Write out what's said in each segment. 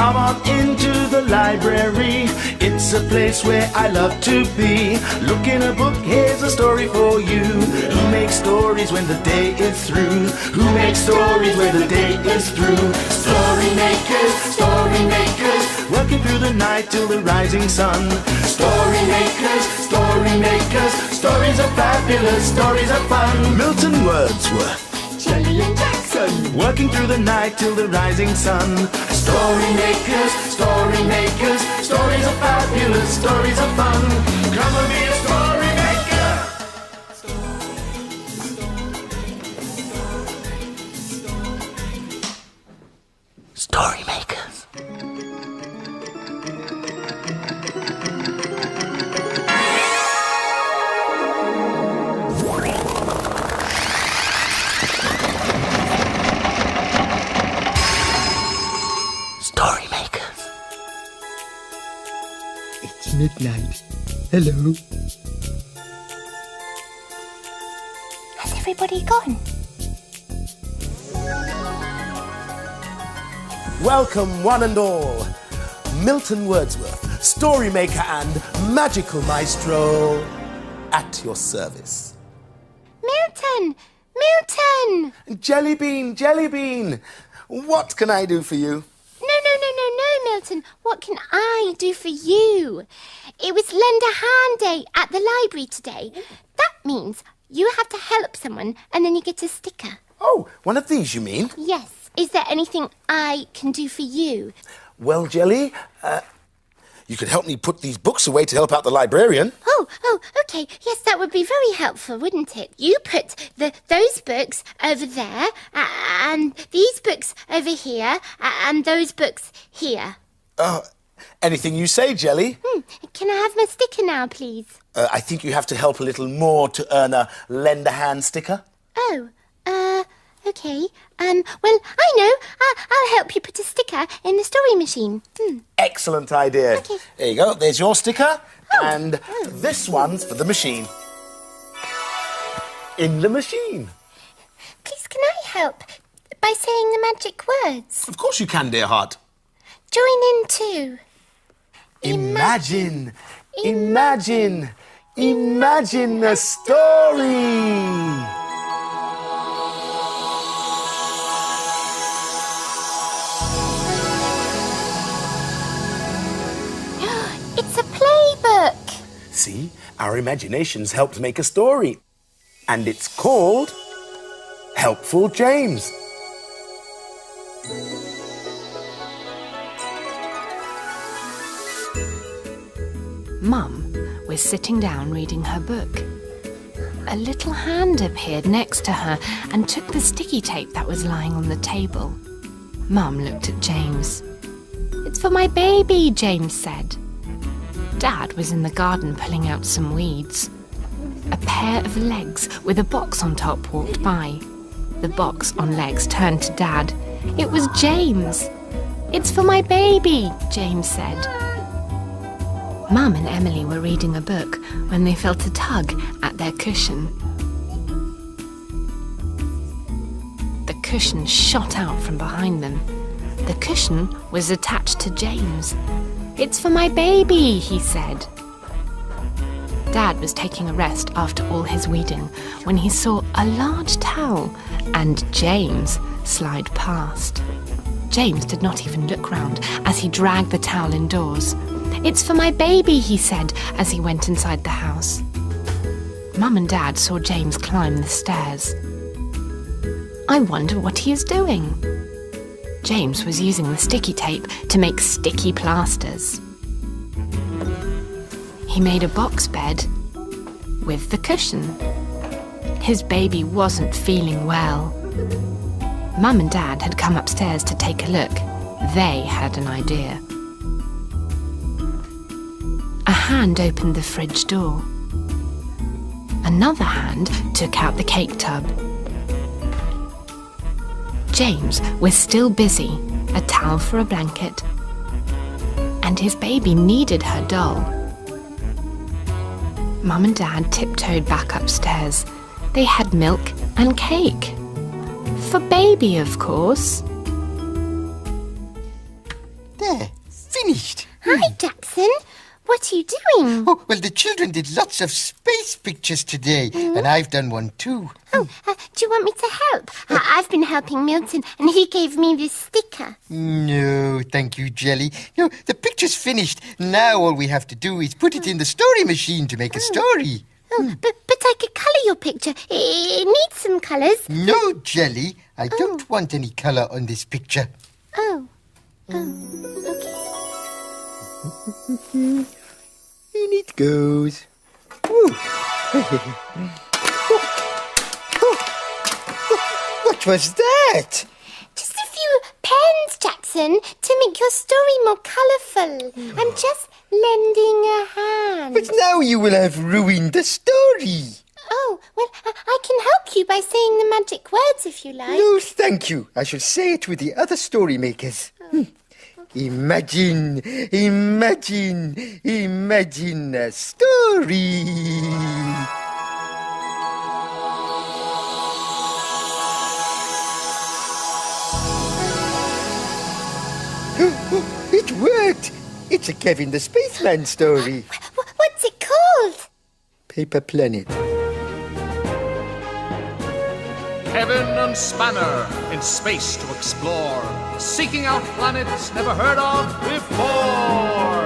Come on into the library. It's a place where I love to be. Look in a book, here's a story for you. Who makes stories when the day is through? Who makes stories when the day is through? Story makers, working through the night till the rising sun. Story makers, stories are fabulous, stories are fun. Milton Wordsworth, Shelley and Jackson, working through the night till the rising sun. Story makers, stories are fabulous, stories are fun. Come and be a story maker. Story makers. Story makers. It's midnight. Hello. has everybody gone? Welcome, one and all. Milton Wordsworth, story maker and magical maestro, at your service. Milton! Milton! Jellybean, what can I do for you? No, Milton. What can I do for you? It was Lend a Hand Day at the library today. That means you have to help someone and then you get a sticker. Oh, one of these, you mean? Yes. Is there anything I can do for you? Well, Jelly, you could help me put these books away to help out the librarian. Oh, okay. Yes, that would be very helpful, wouldn't it? You put those books over there, and these books over here, and those books here. Anything you say, Jelly. Can I have my sticker now, please? I think you have to help a little more to earn a lend a hand sticker. Oh, okay. Well, I know. I'll help you put a sticker in the story machine. Excellent idea. Okay. There you go. There's your sticker. And this one's for the machine. In the machine. Please, can I help by saying the magic words? Of course you can, dear heart. Join in too. Imagine a story. It's a playbook. See, our imaginations helped make a story. And it's called Helpful James. Mum was sitting down reading her book. A little hand appeared next to her and took the sticky tape that was lying on the table. Mum looked at James. "It's for my baby," James said. Dad was in the garden pulling out some weeds. A pair of legs with a box on top walked by. The box on legs turned to Dad. It was James. "It's for my baby," James said. Mum and Emily were reading a book when they felt a tug at their cushion. The cushion shot out from behind them. The cushion was attached to James. "It's for my baby," he said. Dad was taking a rest after all his weeding when he saw a large towel and James slide past. James did not even look round as he dragged the towel indoors. "It's for my baby," he said as he went inside the house. Mum and Dad saw James climb the stairs. "I wonder what he is doing." James was using the sticky tape to make sticky plasters. He made a box bed with the cushion. His baby wasn't feeling well. Mum and Dad had come upstairs to take a look. They had an idea. A hand opened the fridge door. Another hand took out the cake tub. James was still busy, a towel for a blanket, and his baby needed her doll. Mum and Dad tiptoed back upstairs. They had milk and cake. For baby, of course. There, finished. Hi, Jackson. What are you doing? Oh, well, the children did lots of space pictures today, and I've done one too. Oh, do you want me to help? I've been helping Milton, and he gave me this sticker. No, thank you, Jelly. No, the picture's finished. Now all we have to do is put it in the story machine to make a story. Oh, but I could colour your picture. It needs some colours. No, Jelly. I don't want any colour on this picture. Oh, okay. In it goes. Ooh. What was that? Just a few pens, Jackson, to make your story more colourful. I'm just lending a hand. But now you will have ruined the story. Oh, well, I can help you by saying the magic words if you like. No, thank you. I shall say it with the other story makers. Imagine a story. It worked. It's a Kevin the Spaceman story. What's it called? Paper Planet. Kevin and Spanner in space to explore, seeking out planets never heard of before.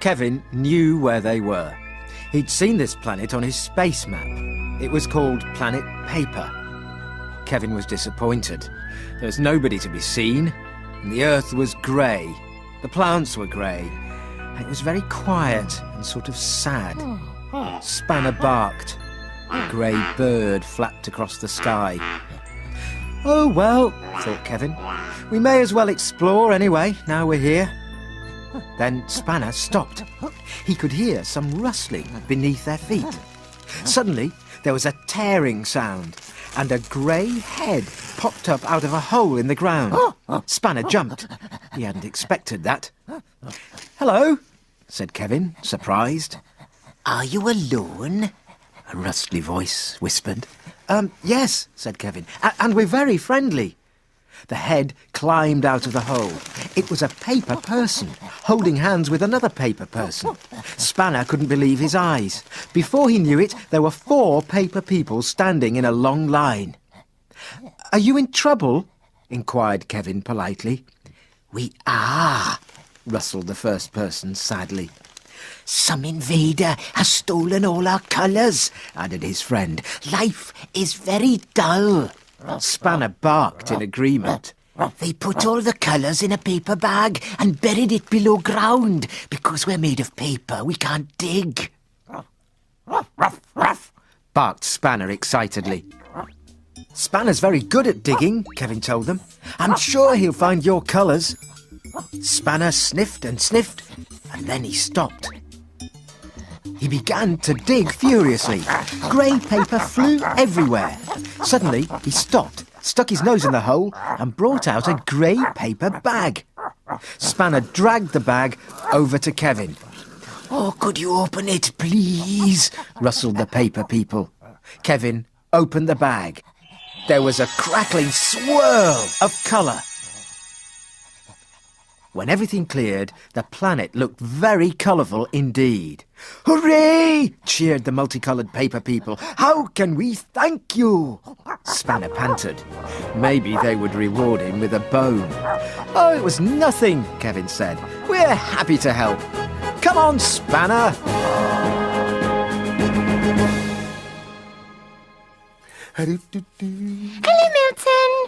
Kevin knew where they were. He'd seen this planet on his space map. It was called Planet Paper. Kevin was disappointed. There was nobody to be seen, and the Earth was grey. The plants were grey. It was very quiet and sort of sad. Spanner barked. A grey bird flapped across the sky. Oh, well, thought Kevin. We may as well explore anyway, now we're here. Then Spanner stopped. He could hear some rustling beneath their feet. Suddenly, there was a tearing sound, and a grey head popped up out of a hole in the ground. Spanner jumped. He hadn't expected that. Hello, said Kevin, surprised. Are you alone? A rustly voice whispered. Yes, said Kevin, and we're very friendly. The head climbed out of the hole. It was a paper person, holding hands with another paper person. Spanner couldn't believe his eyes. Before he knew it, there were 4 paper people standing in a long line. Are you in trouble? Inquired Kevin politely. We are, rustled the first person sadly. Some invader has stolen all our colours, added his friend. Life is very dull. Spanner barked in agreement. They put all the colours in a paper bag and buried it below ground. Because we're made of paper, we can't dig. Barked Spanner excitedly. Spanner's very good at digging, Kevin told them. I'm sure he'll find your colours. Spanner sniffed and sniffed, and then he stopped. He began to dig furiously. Grey paper flew everywhere. Suddenly, he stopped, stuck his nose in the hole, and brought out a grey paper bag. Spanner dragged the bag over to Kevin. Oh, could you open it, please? Rustled the paper people. Kevin opened the bag. There was a crackling swirl of colour. When everything cleared, the planet looked very colourful indeed. Hooray! Cheered the multicoloured paper people. How can we thank you? Spanner panted. Maybe they would reward him with a bone. Oh, it was nothing, Kevin said. We're happy to help. Come on, Spanner! Hello, Milton.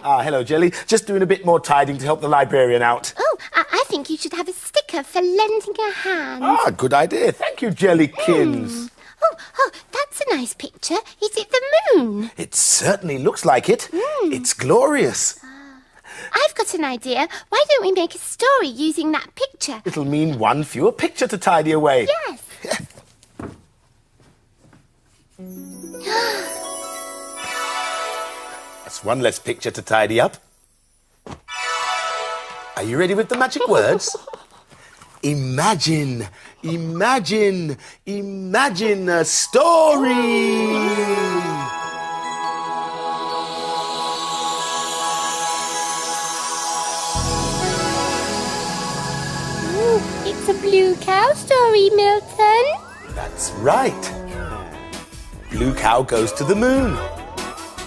Hello, Jelly. Just doing a bit more tidying to help the librarian out. Oh, I think you should have a sticker for lending a hand. Good idea. Thank you, Jellykins. Oh, that's a nice picture. Is it the moon? It certainly looks like it. It's glorious. I've got an idea. Why don't we make a story using that picture? It'll mean one fewer picture to tidy away. Yes. That's one less picture to tidy up. Are you ready with the magic words? Imagine a story. story, Milton. That's right. Blue Cow goes to the moon.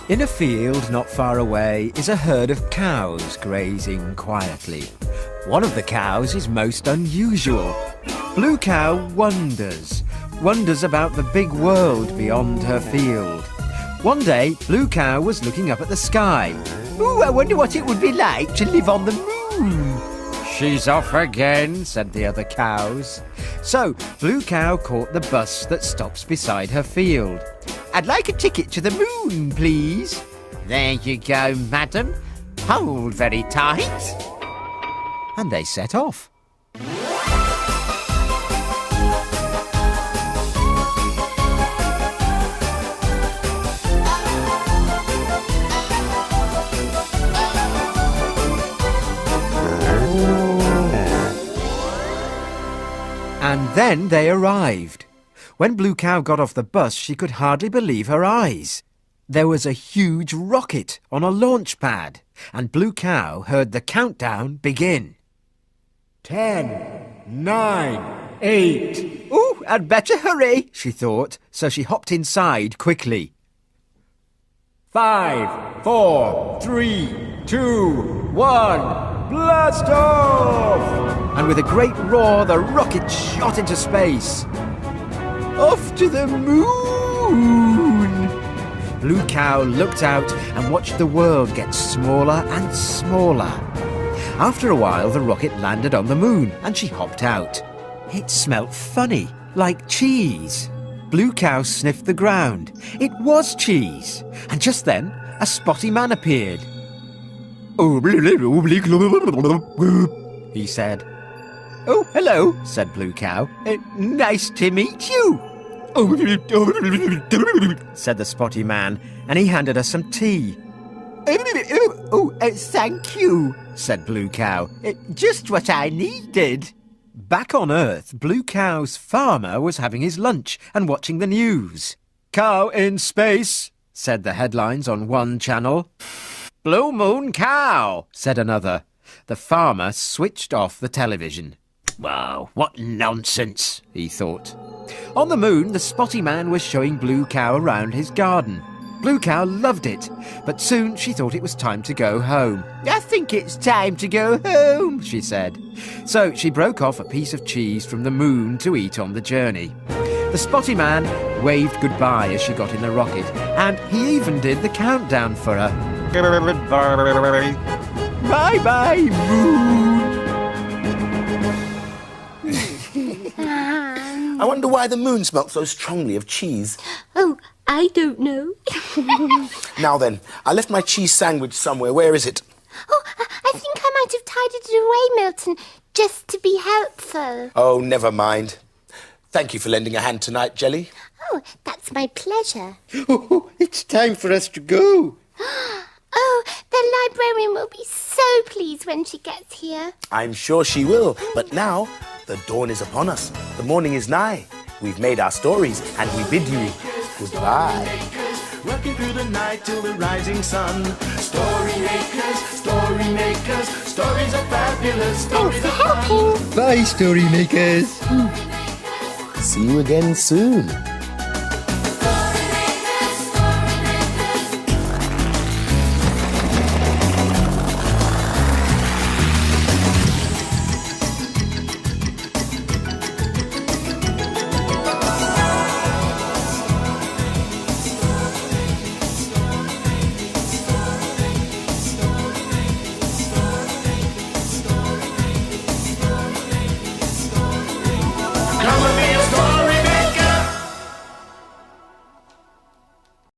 In a field not far away is a herd of cows grazing quietly. One of the cows is most unusual. Blue Cow wonders about the big world beyond her field. One day, Blue Cow was looking up at the sky. Ooh, I wonder what it would be like to live on the moon. She's off again, said the other cows. So, Blue Cow caught the bus that stops beside her field. I'd like a ticket to the moon, please. There you go, madam. Hold very tight. And they set off. And then they arrived. When Blue Cow got off the bus, she could hardly believe her eyes. There was a huge rocket on a launch pad, and Blue Cow heard the countdown begin. 10, 9, 8. Ooh, I'd better hurry, she thought, so she hopped inside quickly. 5, 4, 3, 2, 1. Blast off! And with a great roar, the rocket shot into space. Off to the moon! Blue Cow looked out and watched the world get smaller and smaller. After a while, the rocket landed on the moon and she hopped out. It smelt funny, like cheese. Blue Cow sniffed the ground. It was cheese. And just then, a spotty man appeared. He said. Oh, hello, said Blue Cow. Nice to meet you. Said the spotty man, and he handed us some tea. Thank you, said Blue Cow. Just what I needed. Back on Earth, Blue Cow's farmer was having his lunch and watching the news. Cow in space, said the headlines on one channel. Blue Moon Cow, said another. The farmer switched off the television. Wow, what nonsense, he thought. On the moon, the spotty man was showing Blue Cow around his garden. Blue Cow loved it, but soon she thought it was time to go home. I think it's time to go home, she said. So she broke off a piece of cheese from the moon to eat on the journey. The spotty man waved goodbye as she got in the rocket, and he even did the countdown for her. Bye-bye, moon. I wonder why the moon smelt so strongly of cheese. Oh, I don't know. Now then, I left my cheese sandwich somewhere. Where is it? Oh, I think I might have tied it away, Milton, just to be helpful. Oh, never mind. Thank you for lending a hand tonight, Jelly. Oh, that's my pleasure. Oh, it's time for us to go. Oh, the librarian will be so pleased when she gets here. I'm sure she will. But now, the dawn is upon us. The morning is nigh. We've made our stories, and we bid you goodbye. Working through the night till the rising sun. Story makers, stories are fabulous. Thanks for helping. Bye, story makers. See you again soon.